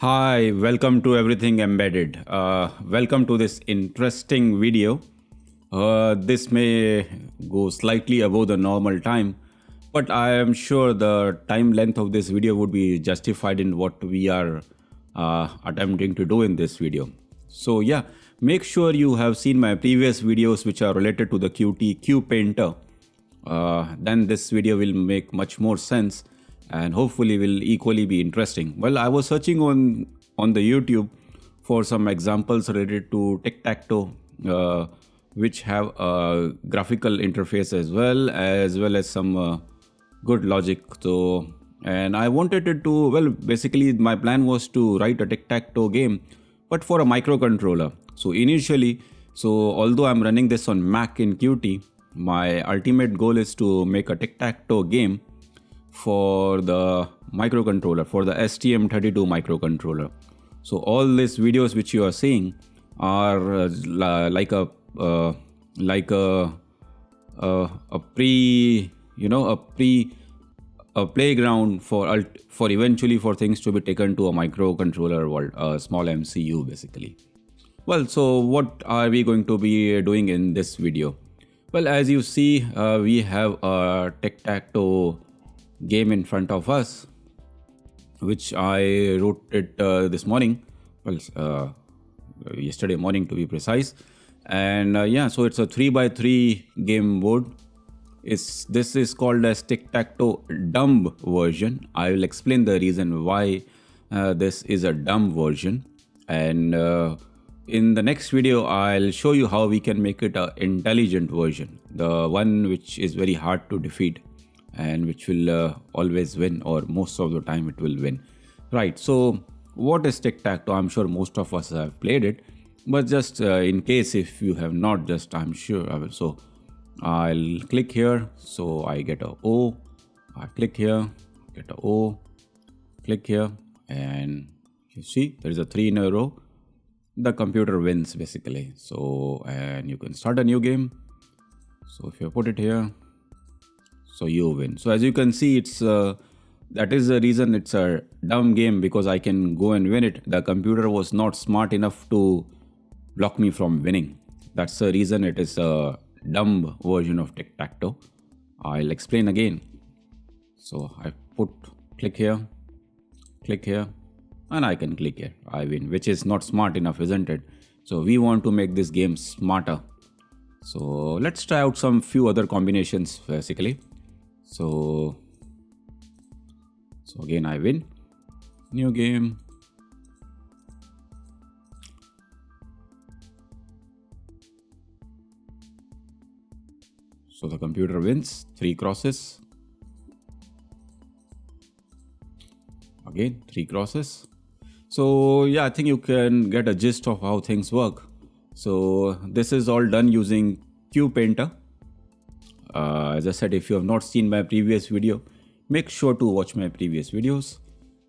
Hi, welcome to Everything Embedded. Welcome to this interesting video. This may go slightly above the normal time, but I am sure the time length of this video would be justified in what we are attempting to do in this video. So yeah, make sure you have seen my previous videos which are related to the Qt Painter. Then this video will make much more sense and hopefully will equally be interesting. Well, I was searching on the YouTube for some examples related to TicTacToe, which have a graphical interface as well as some good logic. So, and I wanted it to, well, basically my plan was to write a tic-tac-toe game, but for a microcontroller. So initially, although I'm running this on Mac in Qt, my ultimate goal is to make a tic-tac-toe game for the microcontroller, for the STM32 microcontroller. So all these videos which you are seeing are like a pre, a playground for eventually for things to be taken to a microcontroller world, a small MCU basically. Well, so what are we going to be doing in this video? Well, as you see, we have a tic-tac-toe game in front of us, which I wrote it this morning. Well, yesterday morning to be precise. And yeah, so it's a 3x3 game board. This is called as tic-tac-toe dumb version. I will explain the reason why this is a dumb version. And in the next video, I'll show you how we can make it an intelligent version, the one which is very hard to defeat and which will always win, or most of the time it will win. Right, so what is tic-tac-toe? I'm sure most of us have played it, but just in case if you have not, just I'm sure I will. So I'll click here, so I get a O. I click here, get a O, click here, and you see there is a 3 in a row. The computer wins basically. So, and you can start a new game. So if you put it here, so you win. So as you can see, it's that is the reason it's a dumb game, because I can go and win it. The computer was not smart enough to block me from winning. That's the reason it is a dumb version of tic-tac-toe. I'll explain again. So I click here, and I can click here. I win, which is not smart enough, isn't it? So we want to make this game smarter. So let's try out some few other combinations basically. So again I win. New game. So the computer wins. 3 crosses. Again 3 crosses. So yeah, I think you can get a gist of how things work. So this is all done using Qt Painter. As I said, if you have not seen my previous video, make sure to watch my previous videos.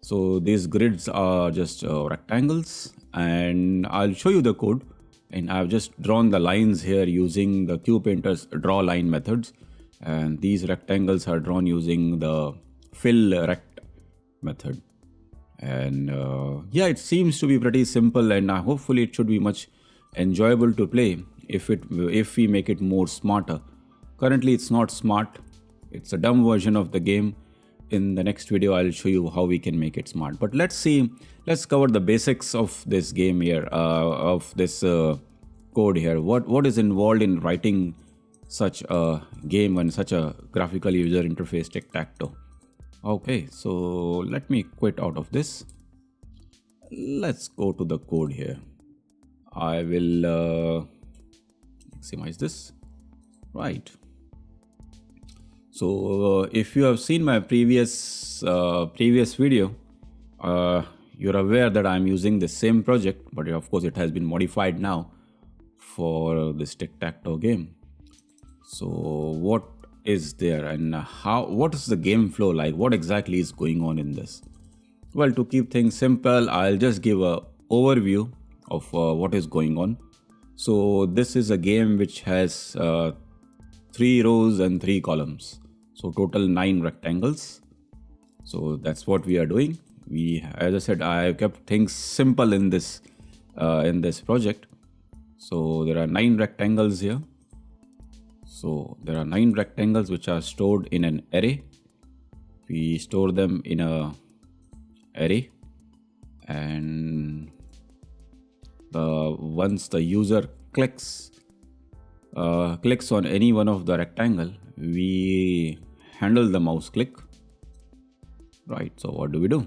So these grids are just rectangles, and I'll show you the code. And I've just drawn the lines here using the Qt Painter's draw line methods. And these rectangles are drawn using the fill rect method. And yeah, it seems to be pretty simple, and hopefully it should be much enjoyable to play if we make it more smarter. Currently it's not smart. It's a dumb version of the game. In the next video I'll show you how we can make it smart. But let's cover the basics of this game here, of this code here. What is involved in writing such a game and such a graphical user interface tic-tac-toe. Okay, so let me quit out of this. Let's go to the code here. I will maximize this. Right. So if you have seen my previous video, you're aware that I'm using the same project, but of course it has been modified now for this tic-tac-toe game. So what is there, and what is the game flow like? What exactly is going on in this? Well, to keep things simple, I'll just give a overview of what is going on. So this is a game which has 3 rows and 3 columns. So total 9 rectangles. So that's what we are doing. As I said, I kept things simple in this project. So there are 9 rectangles here. So there are 9 rectangles which are stored in an array. We store them in a array, and once the user clicks on any one of the rectangle, we handle the mouse click. Right, so what do?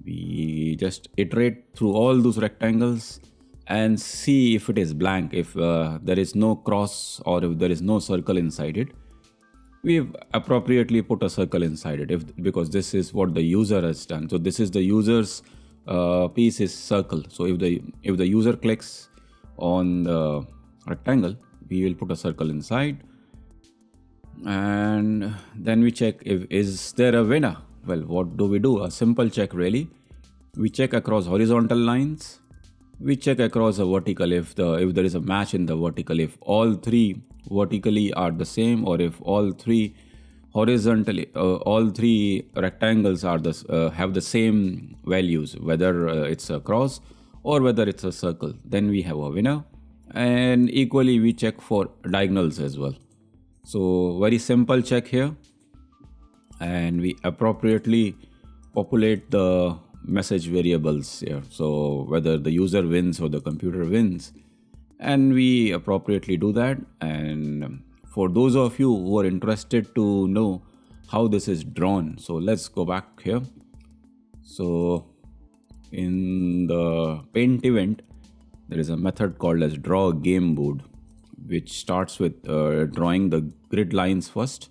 We just iterate through all those rectangles and see if it is blank, if there is no cross or if there is no circle inside it. We've appropriately put a circle inside it because this is what the user has done. So this is the user's piece is circle. So if the user clicks on the rectangle, we will put a circle inside, and then we check is there a winner. Well, what do we do? A simple check really. We check across horizontal lines. We check across a vertical if there is a match in the vertical, if all 3 vertically are the same, or if all 3 horizontally, all 3 rectangles are have the same values, whether it's a cross or whether it's a circle. Then we have a winner. And equally we check for diagonals as well. So very simple check here, and we appropriately populate the message variables here. So whether the user wins or the computer wins, and we appropriately do that. And for those of you who are interested to know how this is drawn, so let's go back here. So in the paint event, there is a method called as draw game board, which starts with drawing the grid lines first,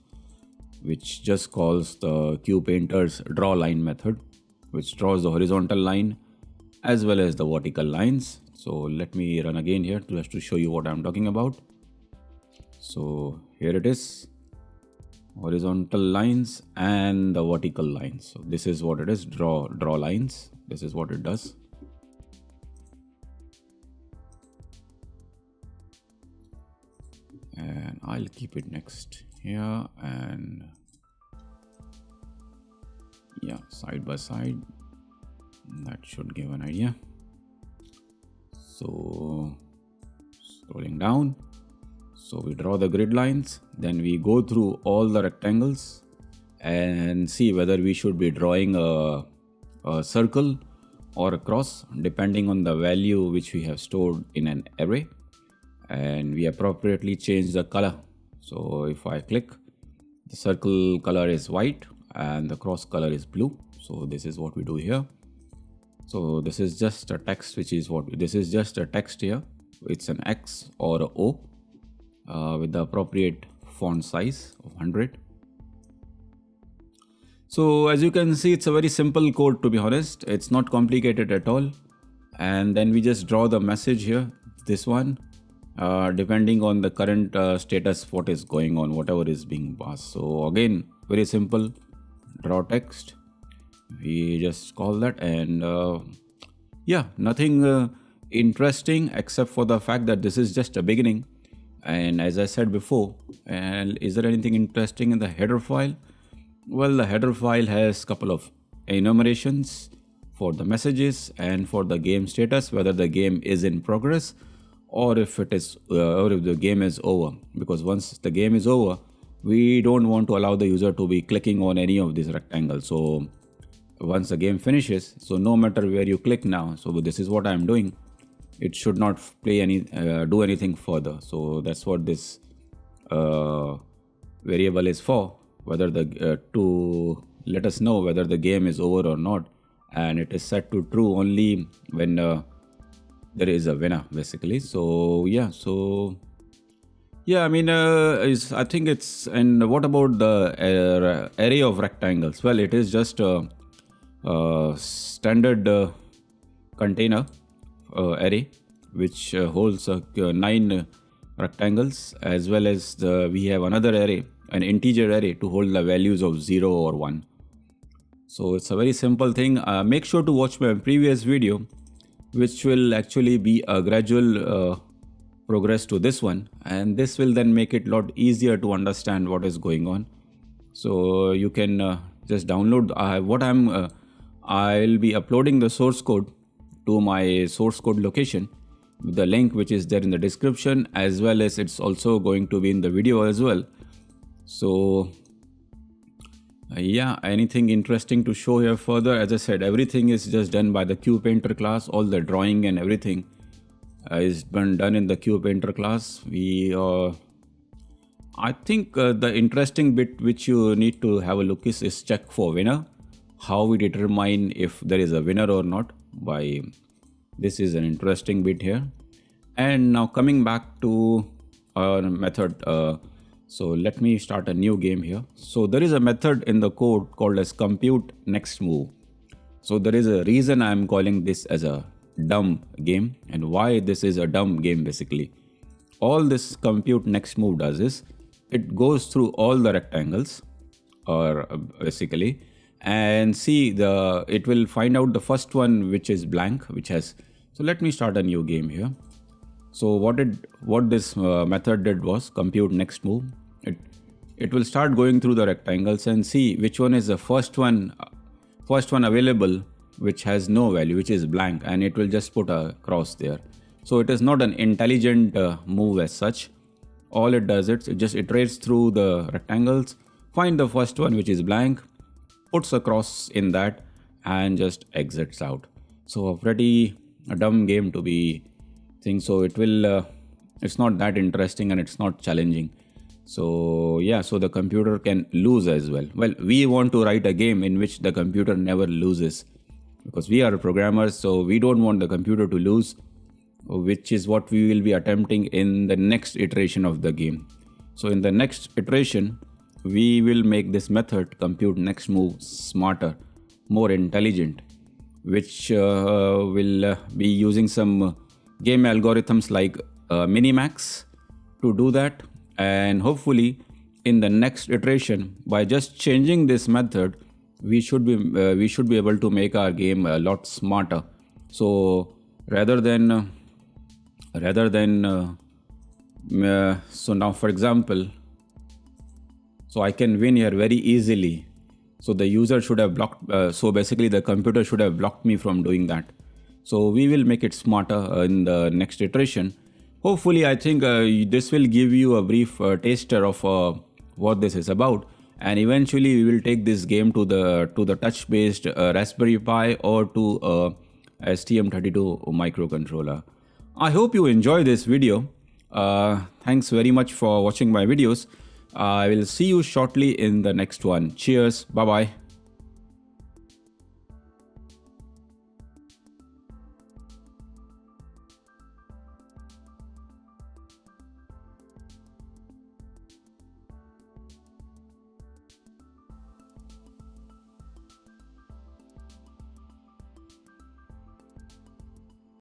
which just calls the QPainter's draw line method, which draws the horizontal line as well as the vertical lines. So let me run again here just to show you what I'm talking about. So here it is, horizontal lines and the vertical lines. So this is what it is, draw lines. This is what it does. And I'll keep it next here, and yeah, side by side. That should give an idea. So scrolling down, so we draw the grid lines, then we go through all the rectangles and see whether we should be drawing a circle or a cross, depending on the value which we have stored in an array. And we appropriately change the color. So if I click, the circle color is white and the cross color is blue. So this is what we do here. So this is just a text, this is just a text here. It's an X or a O with the appropriate font size of 100. So as you can see, it's a very simple code, to be honest. It's not complicated at all. And then we just draw the message here, this one, depending on the current status, what is going on, whatever is being passed. So again, very simple, draw text. We just call that, and yeah, nothing interesting except for the fact that this is just a beginning. And as I said before, and is there anything interesting in the header file? Well, the header file has a couple of enumerations for the messages and for the game status, whether the game is in progress or if it is or if the game is over. Because once the game is over, we don't want to allow the user to be clicking on any of these rectangles. So once the game finishes, so no matter where you click now, so this is what I'm doing, it should not play do anything further. So that's what this variable is for, whether to let us know whether the game is over or not, and it is set to true only when there is a winner, basically. So yeah, I mean, I think it's. And what about the array of rectangles? Well, it is just a standard container array which holds 9 rectangles, as well as we have another array, an integer array, to hold the values of 0 or 1. So it's a very simple thing. Make sure to watch my previous video, which will actually be a gradual progress to this one, and this will then make it a lot easier to understand what is going on. So you can just download. I'll be uploading the source code to my source code location, the link which is there in the description, as well as it's also going to be in the video as well. So yeah, anything interesting to show here further? As I said, everything is just done by the QPainter class. All the drawing and everything is been done in the QPainter class. I think the interesting bit which you need to have a look is check for winner. How we determine if there is a winner or not. By this is an interesting bit here. And now coming back to our method. So let me start a new game here. So there is a method in the code called as compute next move. So there is a reason I'm calling this as a dumb game, and why this is a dumb game basically. All this compute next move does is it goes through all the rectangles, or basically, and see it will find out the first one which is blank, which has. So let me start a new game here. So what this method did was compute next move. It will start going through the rectangles and see which one is the first one available which has no value, which is blank, and it will just put a cross there. So it is not an intelligent move as such. All it does it just iterates through the rectangles, find the first one which is blank, puts a cross in that, and just exits out. So a pretty dumb game to be thing. So it's not that interesting and it's not challenging. So yeah, so the computer can lose as well. Well, we want to write a game in which the computer never loses, because we are programmers, so we don't want the computer to lose, which is what we will be attempting in the next iteration of the game. So in the next iteration, we will make this method compute next move smarter, more intelligent, which will be using some game algorithms like minimax to do that. And hopefully in the next iteration, by just changing this method, we should be able to make our game a lot smarter. So rather than so now for example, so I can win here very easily. So the user should have blocked, so basically the computer should have blocked me from doing that. So we will make it smarter in the next iteration. Hopefully, I think this will give you a brief taster of what this is about, and eventually we will take this game to the touch-based Raspberry Pi or to STM32 microcontroller. I hope you enjoy this video. Thanks very much for watching my videos. I will see you shortly in the next one. Cheers. Bye bye.